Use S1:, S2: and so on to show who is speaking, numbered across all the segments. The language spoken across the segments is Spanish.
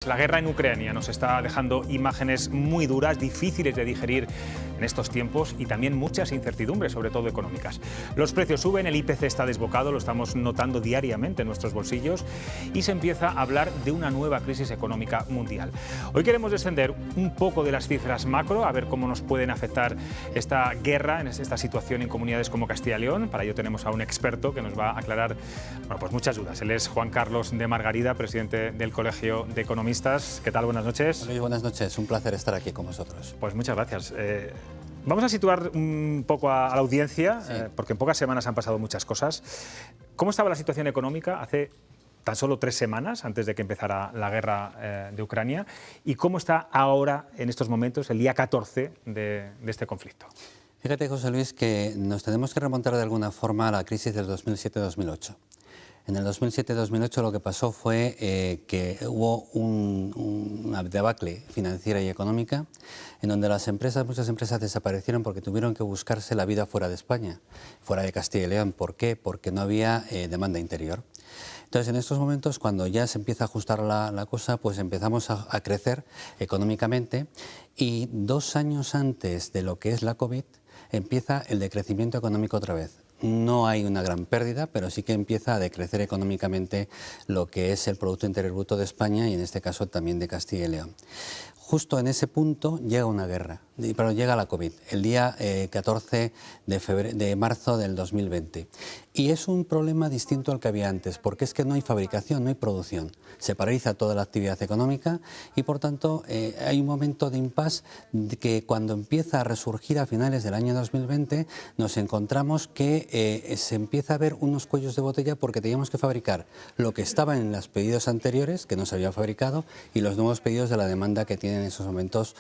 S1: La guerra en Ucrania nos está dejando imágenes muy duras, difíciles de digerir en estos tiempos y también muchas incertidumbres, sobre todo económicas. Los precios suben, el IPC está desbocado, lo estamos notando diariamente en nuestros bolsillos y se empieza a hablar de una nueva crisis económica mundial. Hoy queremos descender un poco de las cifras macro, a ver cómo nos pueden afectar esta guerra, en esta situación en comunidades como Castilla y León. Para ello tenemos a un experto que nos va a aclarar pues muchas dudas. Él es Juan Carlos de Margarida, presidente del Colegio de Economistas. ¿Qué tal? Buenas noches.
S2: Hola, buenas noches. Un placer estar aquí con vosotros.
S1: Pues muchas gracias. Vamos a situar un poco a la audiencia, sí, porque en pocas semanas han pasado muchas cosas. ¿Cómo estaba la situación económica hace tan solo 3 semanas, antes de que empezara la guerra de Ucrania? ¿Y cómo está ahora, en estos momentos, el día 14 de este conflicto?
S2: Fíjate, José Luis, que nos tenemos que remontar de alguna forma a la crisis del 2007-2008. En el 2007-2008 lo que pasó fue que hubo una debacle financiera y económica en donde muchas empresas desaparecieron porque tuvieron que buscarse la vida fuera de España, fuera de Castilla y León. ¿Por qué? Porque no había demanda interior. Entonces, en estos momentos, cuando ya se empieza a ajustar la cosa, pues empezamos a crecer económicamente y 2 años antes de lo que es la COVID empieza el decrecimiento económico otra vez. No hay una gran pérdida, pero sí que empieza a decrecer económicamente lo que es el Producto Interior Bruto de España y en este caso también de Castilla y León. Justo en ese punto llega una guerra, pero llega la COVID, el día 14 de marzo del 2020. Y es un problema distinto al que había antes, porque es que no hay fabricación, no hay producción. Se paraliza toda la actividad económica y, por tanto, hay un momento de impasse que cuando empieza a resurgir a finales del año 2020, nos encontramos que se empieza a ver unos cuellos de botella porque teníamos que fabricar lo que estaba en los pedidos anteriores, que no se habían fabricado, y los nuevos pedidos de la demanda que tienen en esos momentos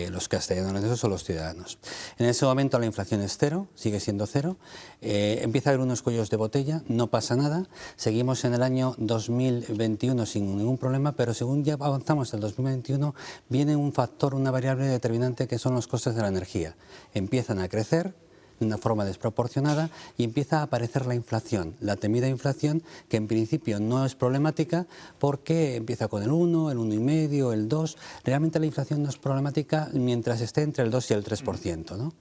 S2: los castellanoleses o los ciudadanos. En ese momento la inflación es cero, sigue siendo cero, empieza a haber unos cuellos de botella, no pasa nada, seguimos en el año 2021 sin ningún problema, pero según ya avanzamos el 2021 viene un factor, una variable determinante que son los costes de la energía. Empiezan a crecer de una forma desproporcionada y empieza a aparecer la inflación, la temida inflación que en principio no es problemática porque empieza con el 1, el 1,5, el 2. Realmente la inflación no es problemática mientras esté entre el 2 y el 3%, ¿no?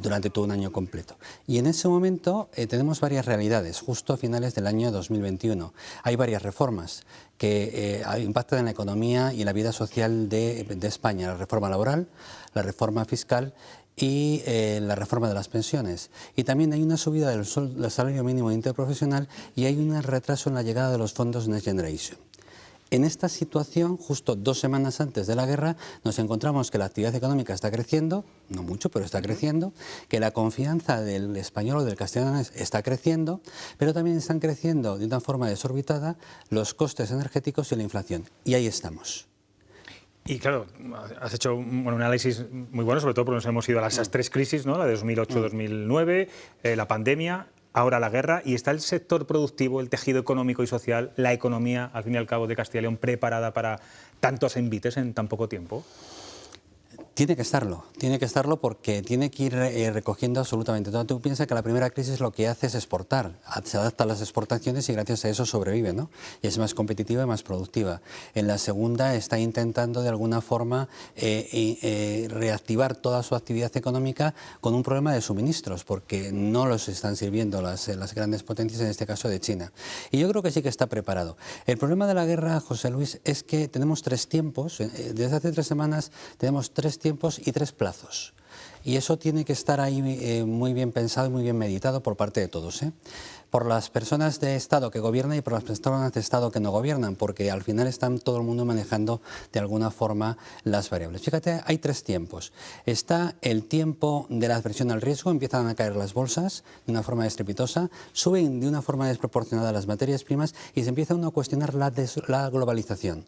S2: Durante todo un año completo. Y en ese momento tenemos varias realidades, justo a finales del año 2021. Hay varias reformas que impactan en la economía y en la vida social de España, la reforma laboral, la reforma fiscal y la reforma de las pensiones. Y también hay una subida del salario mínimo interprofesional y hay un retraso en la llegada de los fondos Next Generation. En esta situación, justo 2 semanas antes de la guerra, nos encontramos que la actividad económica está creciendo, no mucho, pero está creciendo, que la confianza del español o del castellano está creciendo, pero también están creciendo de una forma desorbitada los costes energéticos y la inflación. Y ahí estamos.
S1: Y claro, has hecho un análisis muy bueno, sobre todo porque nos hemos ido a esas 3 crisis, ¿no? La de 2008-2009, la pandemia, ahora la guerra, y está el sector productivo, el tejido económico y social, la economía, al fin y al cabo, de Castilla y León, preparada para tantos envites en tan poco tiempo.
S2: Tiene que estarlo porque tiene que ir recogiendo absolutamente todo. Tú piensas que la primera crisis lo que hace es exportar, se adapta a las exportaciones y gracias a eso sobrevive, ¿no? Y es más competitiva y más productiva. En la segunda está intentando de alguna forma reactivar toda su actividad económica con un problema de suministros porque no los están sirviendo las grandes potencias, en este caso de China. Y yo creo que sí que está preparado. El problema de la guerra, José Luis, es que tenemos 3 tiempos, desde hace 3 semanas tenemos 3 tiempos y 3 plazos. Y eso tiene que estar ahí muy bien pensado y muy bien meditado por parte de todos, por las personas de Estado que gobiernan y por las personas de Estado que no gobiernan, porque al final están todo el mundo manejando de alguna forma las variables. Fíjate, hay 3 tiempos. Está el tiempo de la adversión al riesgo, empiezan a caer las bolsas de una forma estrepitosa, suben de una forma desproporcionada las materias primas y se empieza uno a cuestionar la globalización.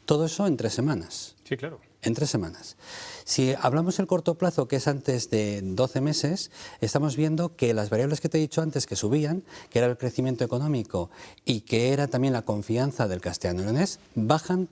S2: Todo eso en 3 semanas.
S1: Sí, claro.
S2: En 3 semanas. Si hablamos del corto plazo, que es antes de 12 meses, estamos viendo que las variables que te he dicho antes que subían, que era el crecimiento económico y que era también la confianza del castellano-leonés, bajan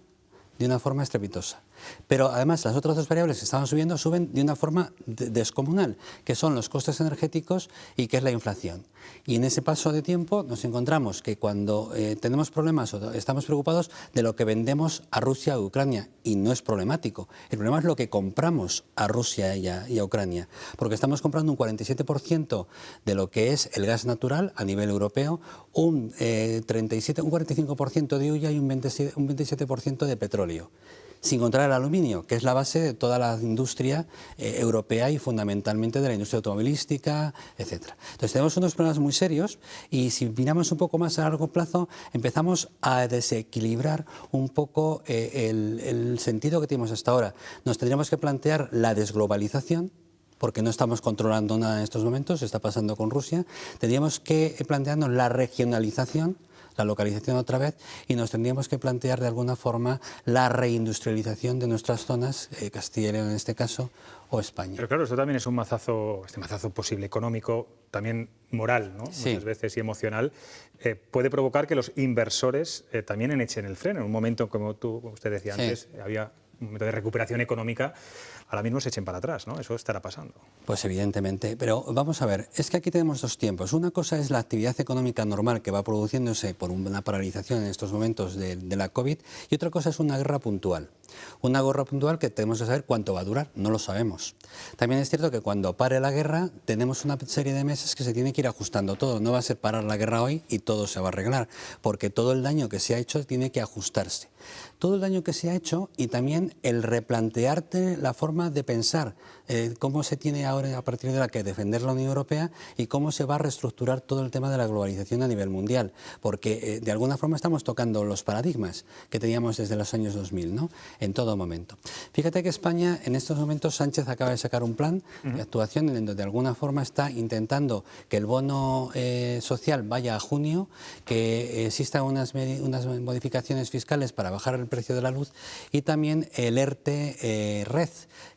S2: de una forma estrepitosa. Pero además las otras dos variables que estaban subiendo suben de una forma descomunal, que son los costes energéticos y que es la inflación. Y en ese paso de tiempo nos encontramos que cuando tenemos problemas o estamos preocupados de lo que vendemos a Rusia o Ucrania, y no es problemático, el problema es lo que compramos a Rusia y a Ucrania, porque estamos comprando un 47% de lo que es el gas natural a nivel europeo, un 45% de hulla y un 27% de petróleo. Sin contar el aluminio, que es la base de toda la industria europea y fundamentalmente de la industria automovilística, etc. Entonces tenemos unos problemas muy serios y si miramos un poco más a largo plazo empezamos a desequilibrar un poco el sentido que tenemos hasta ahora. Nos tendríamos que plantear la desglobalización, porque no estamos controlando nada en estos momentos, está pasando con Rusia. Tendríamos que plantearnos la regionalización, la localización otra vez, y nos tendríamos que plantear de alguna forma la reindustrialización de nuestras zonas, Castilla y León en este caso, o España.
S1: Pero claro, esto también es un mazazo, este mazazo posible económico, también moral, ¿no?
S2: Sí.
S1: Muchas veces y emocional, puede provocar que los inversores también echen el freno. En un momento, como usted decía antes, había un momento de recuperación económica, ahora mismo se echen para atrás, ¿no? Eso estará pasando.
S2: Pues evidentemente, pero vamos a ver, es que aquí tenemos dos tiempos. Una cosa es la actividad económica normal que va produciéndose por una paralización en estos momentos de la COVID, y otra cosa es una guerra puntual. Una guerra puntual que tenemos que saber cuánto va a durar, no lo sabemos. También es cierto que cuando pare la guerra tenemos una serie de meses que se tiene que ir ajustando todo. No va a ser parar la guerra hoy y todo se va a arreglar, porque todo el daño que se ha hecho tiene que ajustarse. Todo el daño que se ha hecho y también el replantearte la forma de pensar, cómo se tiene ahora a partir de ahora que defender la Unión Europea y cómo se va a reestructurar todo el tema de la globalización a nivel mundial, porque de alguna forma estamos tocando los paradigmas que teníamos desde los años 2000, ¿no? En todo momento. Fíjate que España, en estos momentos, Sánchez acaba de sacar un plan de actuación en donde de alguna forma está intentando que el bono social vaya a junio, que existan unas modificaciones fiscales para bajar el precio de la luz y también el ERTE Red,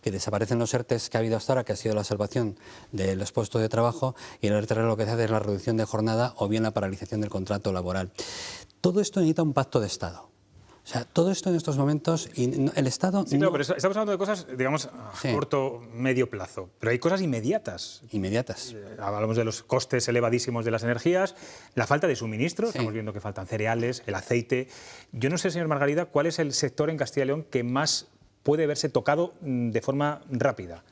S2: que desaparecen los ERTEs que ha habido hasta ahora, que ha sido la salvación de los puestos de trabajo, y el ERTE Red lo que hace es la reducción de jornada o bien la paralización del contrato laboral. Todo esto necesita un pacto de Estado. O sea, todo esto en estos momentos, y el Estado...
S1: Sí, no, pero estamos hablando de cosas, digamos, a corto, medio plazo, pero hay cosas inmediatas.
S2: Inmediatas.
S1: Hablamos de los costes elevadísimos de las energías, la falta de suministro, estamos viendo que faltan cereales, el aceite. Yo no sé, señor Margarida, ¿cuál es el sector en Castilla y León que más puede verse tocado de forma rápida?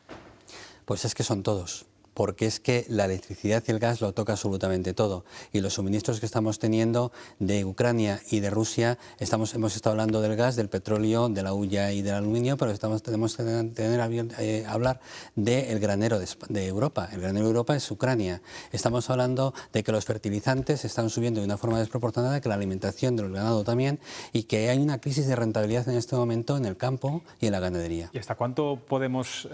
S1: Pues
S2: es que son todos. Porque es que la electricidad y el gas lo toca absolutamente todo. Y los suministros que estamos teniendo de Ucrania y de Rusia, hemos estado hablando del gas, del petróleo, de la hulla y del aluminio, pero tenemos que hablar del granero de Europa. El granero de Europa es Ucrania. Estamos hablando de que los fertilizantes están subiendo de una forma desproporcionada, que la alimentación del ganado también, y que hay una crisis de rentabilidad en este momento en el campo y en la ganadería.
S1: ¿Y hasta cuánto podemos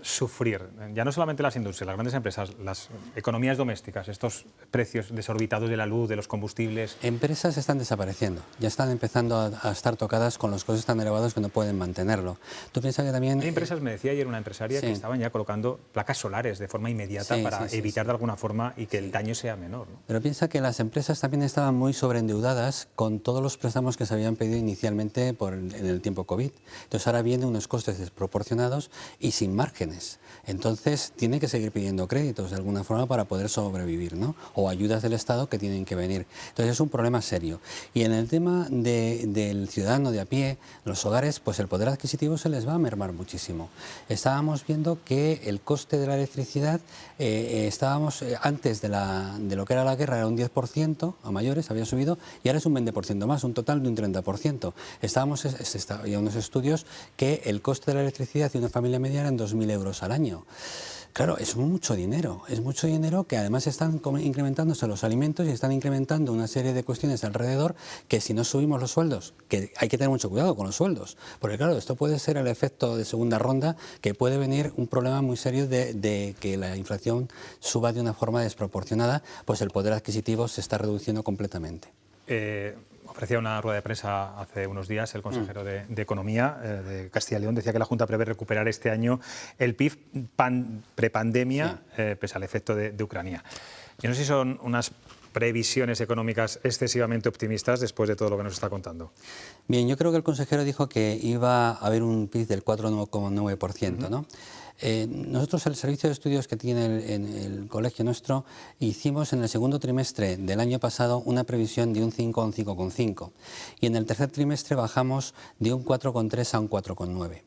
S1: sufrir? Ya no solamente las industrias, las grandes empresas, las economías domésticas, estos precios desorbitados de la luz, de los combustibles.
S2: Empresas están desapareciendo, ya están empezando a estar tocadas con los costes tan elevados que no pueden mantenerlo. Tú piensas que también...
S1: Hay empresas, me decía ayer una empresaria, que estaban ya colocando placas solares de forma inmediata para evitar de alguna forma y que el daño sea menor, ¿no?
S2: Pero piensa que las empresas también estaban muy sobreendeudadas con todos los préstamos que se habían pedido inicialmente en el tiempo COVID. Entonces ahora vienen unos costes desproporcionados y sin márgenes. Entonces tienen que seguir pidiendo créditos de alguna forma para poder sobrevivir, ¿no? O ayudas del Estado que tienen que venir. Entonces es un problema serio. Y en el tema del ciudadano de a pie, los hogares, pues el poder adquisitivo se les va a mermar muchísimo. Estábamos viendo que el coste de la electricidad, antes de lo que era la guerra, era un 10% a mayores, había subido, y ahora es un 20% más, un total de un 30%. Había unos estudios que el coste de la electricidad de una familia media eran 2.000 euros al año. Claro, es mucho dinero que además están incrementándose los alimentos y están incrementando una serie de cuestiones alrededor que si no subimos los sueldos, que hay que tener mucho cuidado con los sueldos, porque claro, esto puede ser el efecto de segunda ronda, que puede venir un problema muy serio de que la inflación suba de una forma desproporcionada, pues el poder adquisitivo se está reduciendo completamente.
S1: Ofrecía una rueda de prensa hace unos días el consejero de Economía de Castilla y León. Decía que la Junta prevé recuperar este año el PIB prepandemia, pese al efecto de Ucrania. Yo no sé si son unas previsiones económicas excesivamente optimistas después de todo lo que nos está contando?
S2: Bien, yo creo que el consejero dijo que iba a haber un PIB del 4,9%, ¿no? Nosotros, el servicio de estudios que tiene en el colegio nuestro, hicimos en el segundo trimestre del año pasado una previsión de un 5 a un 5,5 y en el tercer trimestre bajamos de un 4,3 a un 4,9.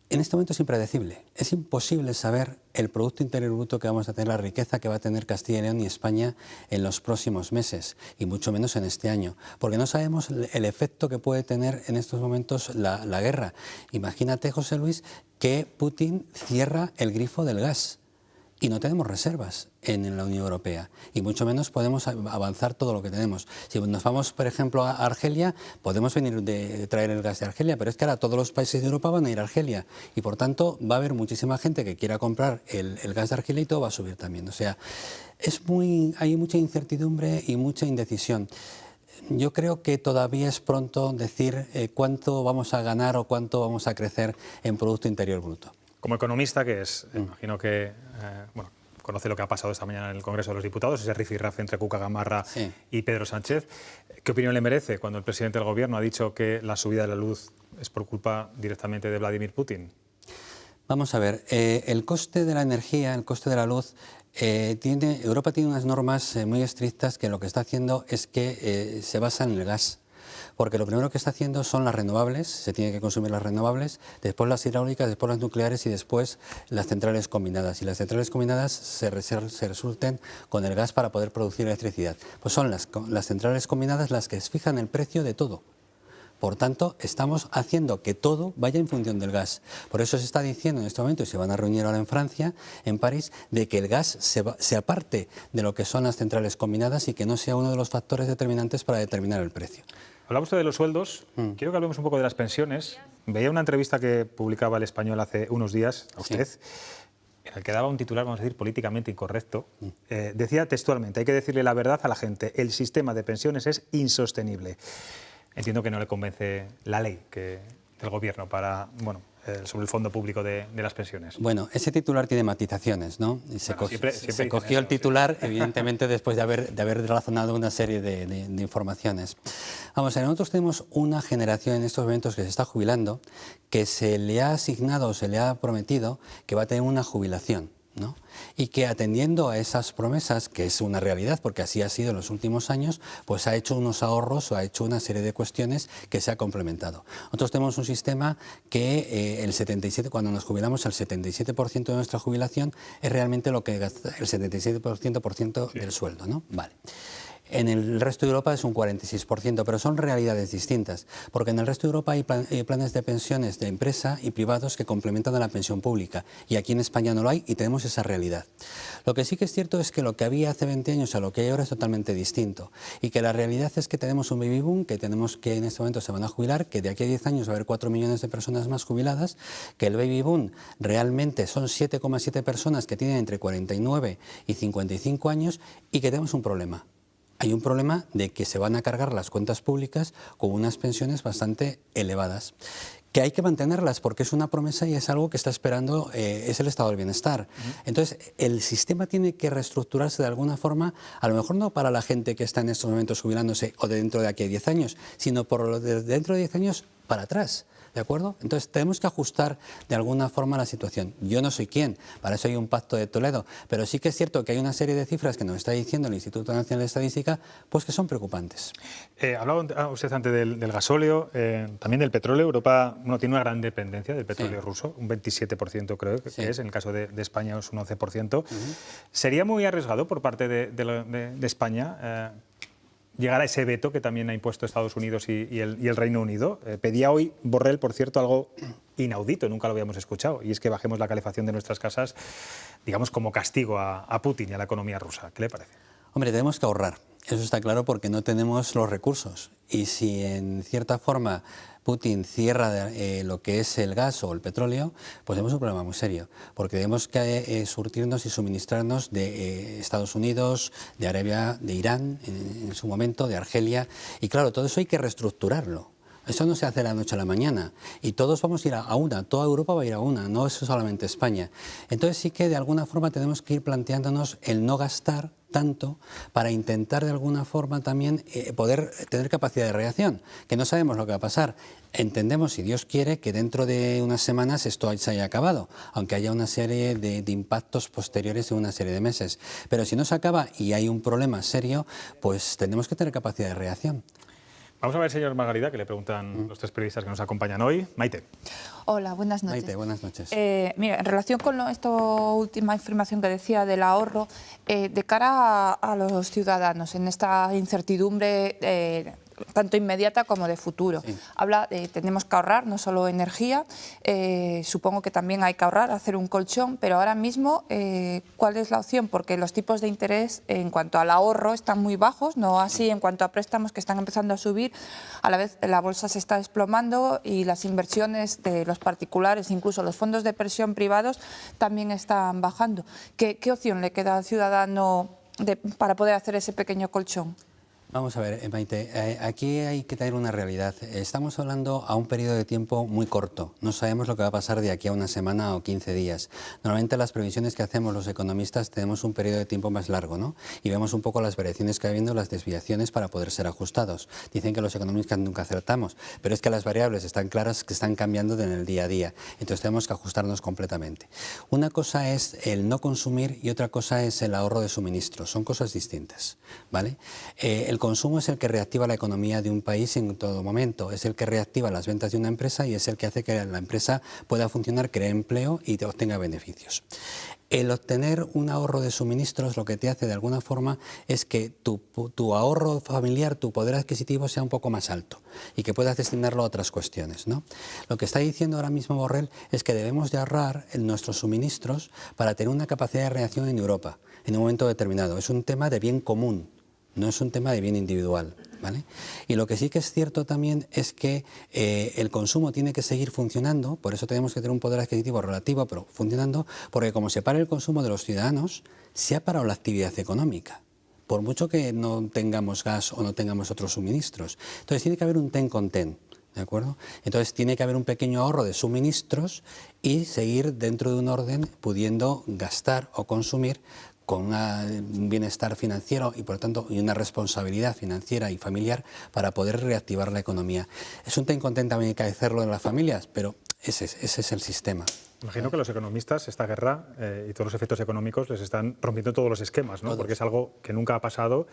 S2: En este momento es impredecible, es imposible saber el Producto Interior Bruto que vamos a tener, la riqueza que va a tener Castilla y León y España en los próximos meses, y mucho menos en este año, porque no sabemos el efecto que puede tener en estos momentos la guerra. Imagínate, José Luis, que Putin cierra el grifo del gas. Y no tenemos reservas en la Unión Europea, y mucho menos podemos avanzar todo lo que tenemos. Si nos vamos, por ejemplo, a Argelia, podemos venir de traer el gas de Argelia, pero es que ahora todos los países de Europa van a ir a Argelia, y por tanto va a haber muchísima gente que quiera comprar el gas de Argelia y todo va a subir también. O sea, hay mucha incertidumbre y mucha indecisión. Yo creo que todavía es pronto decir cuánto vamos a ganar o cuánto vamos a crecer en Producto Interior Bruto.
S1: Como economista, que es, imagino que conoce lo que ha pasado esta mañana en el Congreso de los Diputados, ese rifirrafe entre Cuca Gamarra y Pedro Sánchez. ¿Qué opinión le merece cuando el presidente del Gobierno ha dicho que la subida de la luz es por culpa directamente de Vladimir Putin?
S2: Vamos a ver, el coste de la energía, el coste de la luz, Europa tiene unas normas muy estrictas que lo que está haciendo es que se basan en el gas. Porque lo primero que está haciendo son las renovables, se tiene que consumir las renovables, después las hidráulicas, después las nucleares y después las centrales combinadas. Y las centrales combinadas se resulten con el gas para poder producir electricidad. Pues son las centrales combinadas las que fijan el precio de todo. Por tanto, estamos haciendo que todo vaya en función del gas. Por eso se está diciendo en este momento, y se van a reunir ahora en Francia, en París, de que el gas se aparte de lo que son las centrales combinadas y que no sea uno de los factores determinantes para determinar el precio.
S1: Hablaba usted de los sueldos, quiero que hablemos un poco de las pensiones. Veía una entrevista que publicaba El Español hace unos días a usted, en el que daba un titular, vamos a decir, políticamente incorrecto. Decía textualmente, hay que decirle la verdad a la gente, el sistema de pensiones es insostenible. Entiendo que no le convence la ley del Gobierno para, sobre el fondo público de las pensiones.
S2: Bueno, ese titular tiene matizaciones, ¿no? Y se cogió el titular, evidentemente, después de haber razonado una serie de informaciones. Vamos a ver, nosotros tenemos una generación en estos momentos que se está jubilando, que se le ha asignado, se le ha prometido que va a tener una jubilación, ¿no? Y que atendiendo a esas promesas, que es una realidad porque así ha sido en los últimos años, pues ha hecho unos ahorros o ha hecho una serie de cuestiones que se ha complementado. Nosotros tenemos un sistema que cuando nos jubilamos, el 77% de nuestra jubilación es realmente lo que gasta el 77% del sueldo, ¿no? Vale. En el resto de Europa es un 46%, pero son realidades distintas, porque en el resto de Europa hay planes de pensiones de empresa y privados que complementan a la pensión pública, y aquí en España no lo hay y tenemos esa realidad. Lo que sí que es cierto es que lo que había hace 20 años a lo que hay ahora es totalmente distinto, y que la realidad es que tenemos un baby boom, que tenemos que en este momento se van a jubilar, que de aquí a 10 años va a haber 4 millones de personas más jubiladas, que el baby boom realmente son 7,7 personas que tienen entre 49 y 55 años, y que tenemos un problema. Hay un problema de que se van a cargar las cuentas públicas con unas pensiones bastante elevadas, que hay que mantenerlas porque es una promesa y es algo que está esperando, es el estado del bienestar. Entonces, el sistema tiene que reestructurarse de alguna forma, a lo mejor no para la gente que está en estos momentos jubilándose o de dentro de aquí a 10 años, sino por lo de dentro de 10 años para atrás. ¿De acuerdo? Entonces tenemos que ajustar de alguna forma la situación. Yo no soy quien, para eso hay un pacto de Toledo, pero sí que es cierto que hay una serie de cifras que nos está diciendo el Instituto Nacional de Estadística, pues que son preocupantes.
S1: Hablaba usted antes del gasóleo, también del petróleo. Europa tiene una gran dependencia del petróleo ruso, un 27% creo que es, en el caso de España es un 11%. ¿Sería muy arriesgado por parte de España llegar a ese veto que también ha impuesto Estados Unidos y el Reino Unido? Pedía hoy Borrell, por cierto, algo inaudito, nunca lo habíamos escuchado, y es que bajemos la calefacción de nuestras casas, digamos, como castigo a Putin y a la economía rusa. ¿Qué le parece?
S2: Hombre, tenemos que ahorrar, eso está claro, porque no tenemos los recursos. Y si en cierta forma Putin cierra lo que es el gas o el petróleo, pues tenemos un problema muy serio, porque tenemos que surtirnos y suministrarnos de Estados Unidos, de Arabia, de Irán en su momento, de Argelia, y claro, todo eso hay que reestructurarlo. Eso no se hace de la noche a la mañana y todos vamos a ir a una, toda Europa va a ir a una, no es solamente España. Entonces sí que de alguna forma tenemos que ir planteándonos el no gastar tanto para intentar de alguna forma también poder tener capacidad de reacción, que no sabemos lo que va a pasar. Entendemos, si Dios quiere, que dentro de unas semanas esto se haya acabado, aunque haya una serie de impactos posteriores en una serie de meses. Pero si no se acaba y hay un problema serio, pues tenemos que tener capacidad de reacción.
S1: Vamos a ver, señor Margarida, que le preguntan los tres periodistas que nos acompañan hoy. Maite.
S3: Hola, buenas noches.
S2: Maite, buenas noches.
S3: Mira, en relación con esta última información que decía del ahorro, de cara a los ciudadanos en esta incertidumbre tanto inmediata como de futuro. Sí. Habla de tenemos que ahorrar, no solo energía, supongo que también hay que ahorrar, hacer un colchón, pero ahora mismo, ¿cuál es la opción? Porque los tipos de interés en cuanto al ahorro están muy bajos, no así en cuanto a préstamos que están empezando a subir, a la vez la bolsa se está desplomando y las inversiones de los particulares, incluso los fondos de pensión privados, también están bajando. ¿Qué opción le queda al ciudadano para poder hacer ese pequeño colchón?
S2: Vamos a ver, Maite, aquí hay que tener una realidad. Estamos hablando a un periodo de tiempo muy corto. No sabemos lo que va a pasar de aquí a una semana o 15 días. Normalmente las previsiones que hacemos los economistas tenemos un periodo de tiempo más largo, ¿no? Y vemos un poco las variaciones que va habiendo, las desviaciones para poder ser ajustados. Dicen que los economistas nunca acertamos, pero es que las variables están claras que están cambiando en el día a día. Entonces tenemos que ajustarnos completamente. Una cosa es el no consumir y otra cosa es el ahorro de suministros. Son cosas distintas, ¿vale? El consumo es el que reactiva la economía de un país en todo momento, es el que reactiva las ventas de una empresa y es el que hace que la empresa pueda funcionar, cree empleo y obtenga beneficios. El obtener un ahorro de suministros lo que te hace de alguna forma es que tu ahorro familiar, tu poder adquisitivo sea un poco más alto y que puedas destinarlo a otras cuestiones, ¿no? Lo que está diciendo ahora mismo Borrell es que debemos de ahorrar en nuestros suministros para tener una capacidad de reacción en Europa en un momento determinado. Es un tema de bien común. No es un tema de bien individual, ¿vale? Y lo que sí que es cierto también es que el consumo tiene que seguir funcionando, por eso tenemos que tener un poder adquisitivo relativo, pero funcionando, porque como se para el consumo de los ciudadanos, se ha parado la actividad económica, por mucho que no tengamos gas o no tengamos otros suministros. Entonces tiene que haber un ten con ten. ¿De acuerdo? Entonces tiene que haber un pequeño ahorro de suministros y seguir dentro de un orden pudiendo gastar o consumir con un bienestar financiero y por lo tanto y una responsabilidad financiera y familiar para poder reactivar la economía. Es un ten con ten también hay que hacerlo en las familias, pero ese es el sistema.
S1: Imagino que los economistas, esta guerra y todos los efectos económicos les están rompiendo todos los esquemas, ¿no? Porque es algo que nunca ha pasado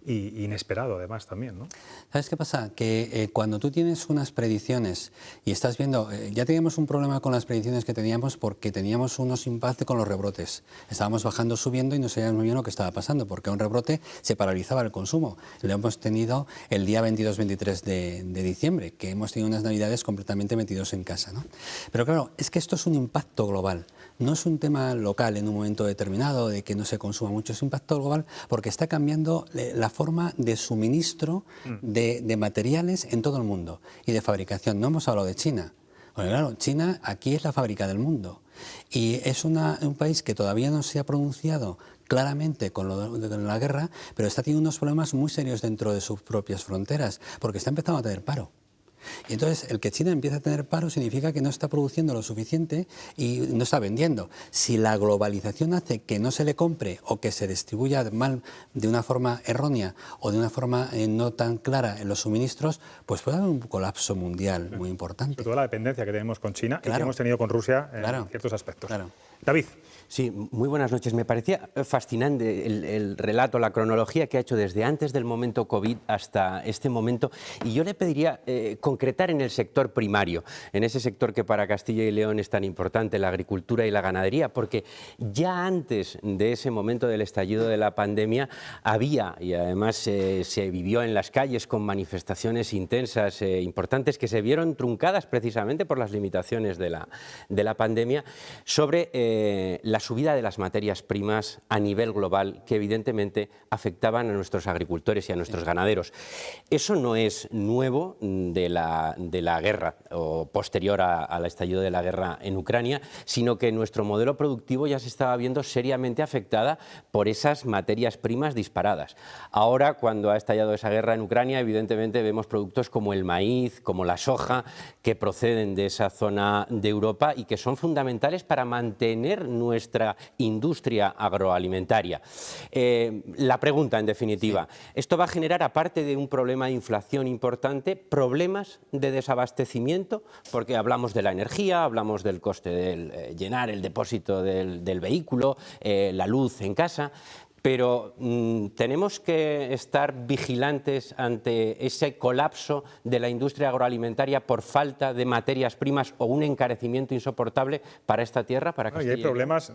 S1: y inesperado además también, ¿no?
S2: ¿Sabes qué pasa? Que cuando tú tienes unas predicciones y estás viendo, ya teníamos un problema con las predicciones que teníamos porque teníamos unos impases con los rebrotes. Estábamos bajando, subiendo y no sabíamos muy bien lo que estaba pasando porque a un rebrote se paralizaba el consumo. Lo hemos tenido el día 22-23 de diciembre, que hemos tenido unas navidades completamente metidos en casa, ¿no? Pero claro, es que esto es un impacto global. No es un tema local en un momento determinado de que no se consuma mucho, es un impacto global porque está cambiando la forma de suministro de materiales en todo el mundo y de fabricación. No hemos hablado de China. Bueno, claro, China aquí es la fábrica del mundo y es un país que todavía no se ha pronunciado claramente con la guerra, pero está teniendo unos problemas muy serios dentro de sus propias fronteras porque está empezando a tener paro. Y entonces el que China empieza a tener paro significa que no está produciendo lo suficiente y no está vendiendo. Si la globalización hace que no se le compre o que se distribuya mal de una forma errónea o de una forma no tan clara en los suministros, pues puede haber un colapso mundial muy importante.
S1: Sobre todo la dependencia que tenemos con China y que hemos tenido con Rusia en ciertos aspectos. David.
S4: Sí, muy buenas noches. Me parecía fascinante el relato, la cronología que ha hecho desde antes del momento COVID hasta este momento. Y yo le pediría concretar en el sector primario, en ese sector que para Castilla y León es tan importante, la agricultura y la ganadería, porque ya antes de ese momento del estallido de la pandemia había, y además se vivió en las calles con manifestaciones intensas, importantes, que se vieron truncadas precisamente por las limitaciones de la pandemia, sobre la subida de las materias primas a nivel global que evidentemente afectaban a nuestros agricultores y a nuestros ganaderos. Eso no es nuevo de la guerra o posterior al estallido de la guerra en Ucrania, sino que nuestro modelo productivo ya se estaba viendo seriamente afectada por esas materias primas disparadas. Ahora, cuando ha estallado esa guerra en Ucrania, evidentemente vemos productos como el maíz, como la soja, que proceden de esa zona de Europa y que son fundamentales para mantener nuestra industria agroalimentaria. La pregunta, en definitiva, ¿esto va a generar, aparte de un problema de inflación importante, problemas de desabastecimiento? Porque hablamos de la energía, hablamos del coste de llenar el depósito del vehículo, la luz en casa, pero tenemos que estar vigilantes ante ese colapso de la industria agroalimentaria por falta de materias primas o un encarecimiento insoportable para esta tierra, para Castilla y
S1: hay problemas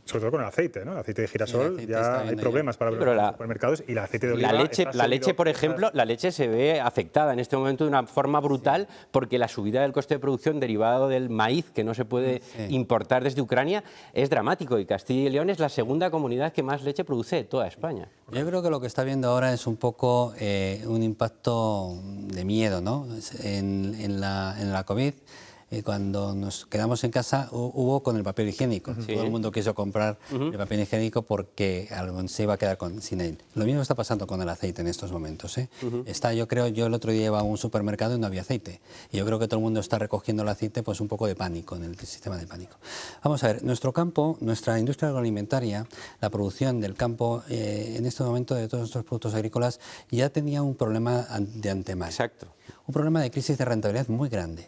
S1: sobre todo con el aceite, ¿no? El aceite de girasol,
S2: el aceite
S1: ya hay problemas para los supermercados, y el aceite de oliva...
S4: La leche, por ejemplo, la leche se ve afectada en este momento de una forma brutal porque la subida del coste de producción derivado del maíz, que no se puede importar desde Ucrania, es dramático, y Castilla y León es la segunda comunidad que más leche produce de toda España.
S2: Yo creo que lo que está viendo ahora es un poco un impacto de miedo, ¿no? En la COVID, cuando nos quedamos en casa hubo con el papel higiénico. Sí. Todo el mundo quiso comprar el papel higiénico porque se iba a quedar sin él. Lo mismo está pasando con el aceite en estos momentos. Yo el otro día iba a un supermercado y no había aceite. Y yo creo que todo el mundo está recogiendo el aceite, pues un poco de pánico, en el sistema de pánico. Vamos a ver, nuestro campo, nuestra industria agroalimentaria, la producción del campo, en este momento de todos estos productos agrícolas, ya tenía un problema de antemano.
S4: Exacto.
S2: Un problema de crisis de rentabilidad muy grande.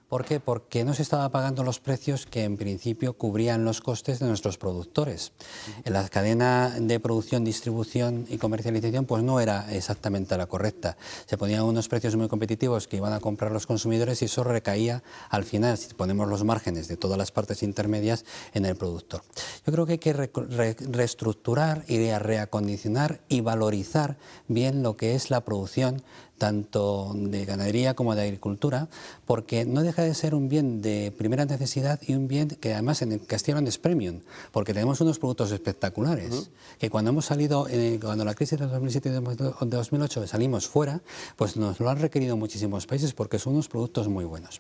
S2: ¿Por qué? Porque no se estaba pagando los precios que en principio cubrían los costes de nuestros productores. La cadena de producción, distribución y comercialización pues no era exactamente la correcta. Se ponían unos precios muy competitivos que iban a comprar los consumidores y eso recaía al final, si ponemos los márgenes de todas las partes intermedias, en el productor. Yo creo que hay que reestructurar y reacondicionar y valorizar bien lo que es la producción tanto de ganadería como de agricultura, porque no deja de ser un bien de primera necesidad y un bien que además en Castilla y León es premium, porque tenemos unos productos espectaculares, que cuando hemos salido, cuando la crisis de 2007 y de 2008 salimos fuera, pues nos lo han requerido muchísimos países porque son unos productos muy buenos.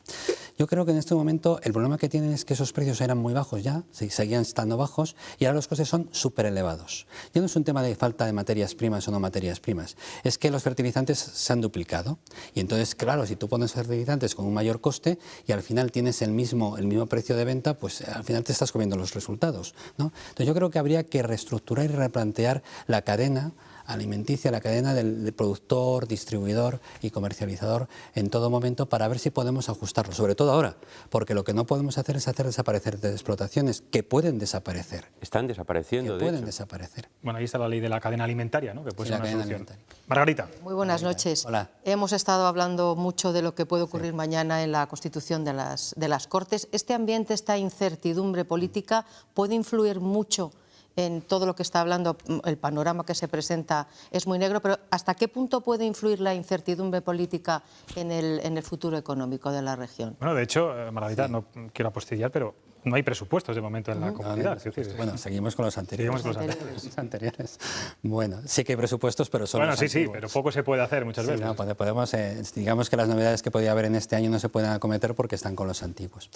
S2: Yo creo que en este momento el problema que tienen es que esos precios eran muy bajos ya, seguían estando bajos, y ahora los costes son súper elevados. Ya no es un tema de falta de materias primas o no materias primas, es que los fertilizantes se han duplicado, y entonces, claro, si tú pones fertilizantes con un mayor coste y al final tienes el mismo precio de venta, pues al final te estás comiendo los resultados, ¿no? Entonces yo creo que habría que reestructurar y replantear la cadena alimenticia, la cadena del productor, distribuidor y comercializador en todo momento, para ver si podemos ajustarlo, sobre todo ahora, porque lo que no podemos hacer es hacer desaparecer de explotaciones que pueden desaparecer.
S4: Están desapareciendo,
S2: que pueden desaparecer.
S1: Bueno, ahí está la ley de la cadena alimentaria, ¿no? Que puede ser una solución. Margarita.
S5: Muy buenas noches.
S2: Hola.
S5: Hemos estado hablando mucho de lo que puede ocurrir mañana en la constitución de las Cortes. ¿Este ambiente, esta incertidumbre política, puede influir mucho en todo lo que está hablando? El panorama que se presenta es muy negro, pero ¿hasta qué punto puede influir la incertidumbre política en el futuro económico de la región?
S1: Bueno, de hecho, Margarita, no quiero apostillar, pero no hay presupuestos de momento en la comunidad.
S2: Bueno, seguimos con los anteriores.
S1: Los
S2: anteriores. Bueno, sí que hay presupuestos, pero son los
S1: sí, pero poco se puede hacer muchas veces.
S2: No, podemos, digamos que las novedades que podía haber en este año no se pueden acometer porque están con los antiguos.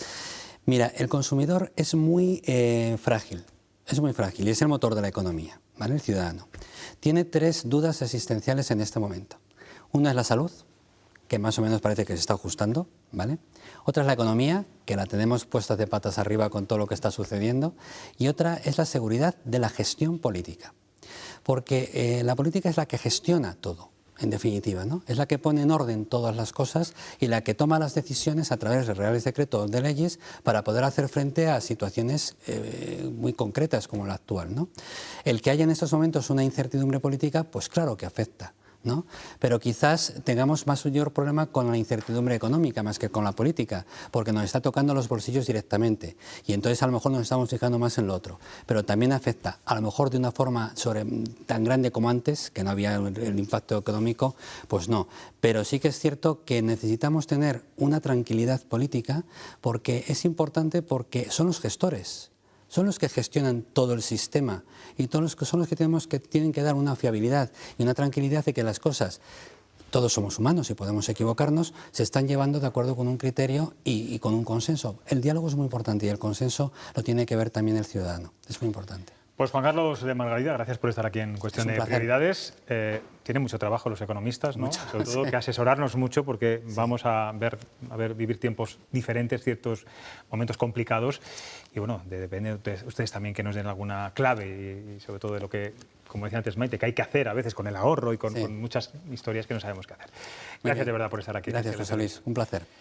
S2: Mira, el consumidor es muy frágil. Es muy frágil y es el motor de la economía, ¿vale? El ciudadano. Tiene tres dudas existenciales en este momento. Una es la salud, que más o menos parece que se está ajustando, ¿vale? Otra es la economía, que la tenemos puesta de patas arriba con todo lo que está sucediendo. Y otra es la seguridad de la gestión política. Porque la política es la que gestiona todo, en definitiva, ¿no? Es la que pone en orden todas las cosas y la que toma las decisiones a través de reales decretos de leyes para poder hacer frente a situaciones muy concretas como la actual, ¿no? El que haya en estos momentos una incertidumbre política, pues claro que afecta. ¿no? Pero quizás tengamos mayor problema con la incertidumbre económica más que con la política, porque nos está tocando los bolsillos directamente y entonces a lo mejor nos estamos fijando más en lo otro. Pero también afecta, a lo mejor de una forma tan grande como antes, que no había el impacto económico, pues no. Pero sí que es cierto que necesitamos tener una tranquilidad política porque es importante, porque son los gestores. Son los que gestionan todo el sistema y son los que tienen que dar una fiabilidad y una tranquilidad de que las cosas, todos somos humanos y podemos equivocarnos, se están llevando de acuerdo con un criterio y con un consenso. El diálogo es muy importante y el consenso lo tiene que ver también el ciudadano. Es muy importante.
S1: Pues Juan Carlos de Margarida, gracias por estar aquí en Cuestión de Prioridades. Tienen mucho trabajo los economistas, ¿no? Sobre todo que asesorarnos mucho porque vamos a vivir tiempos diferentes, ciertos momentos complicados y bueno, depende de ustedes también que nos den alguna clave y sobre todo de lo que, como decía antes Maite, que hay que hacer a veces con el ahorro y con muchas historias que no sabemos qué hacer. Gracias de verdad por estar aquí.
S2: Gracias, José Luis. Un placer.